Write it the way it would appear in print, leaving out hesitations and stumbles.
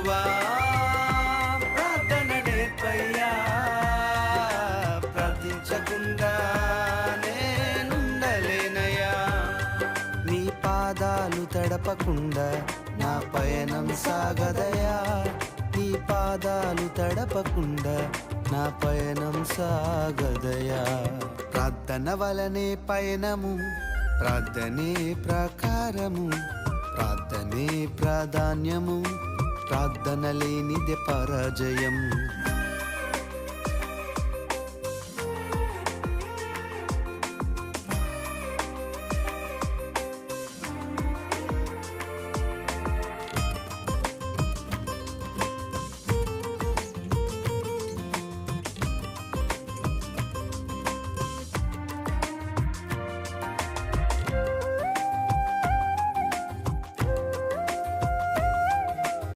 ప్రభువా ప్రార్థన నేర్పయ్యా, ప్రార్థించకుండా నేనుండలేనయ్యా. నీ పాదాలు తడపకుండా నా పయనం సాగదయా, నీ పాదాలు తడపకుండా నా పయనం సాగదయా. ప్రార్థన వలనే పయనము, ప్రార్థనే ప్రకారము, ప్రార్థనే ప్రాధాన్యము, ప్రార్థన లేనిదే పరాజయం.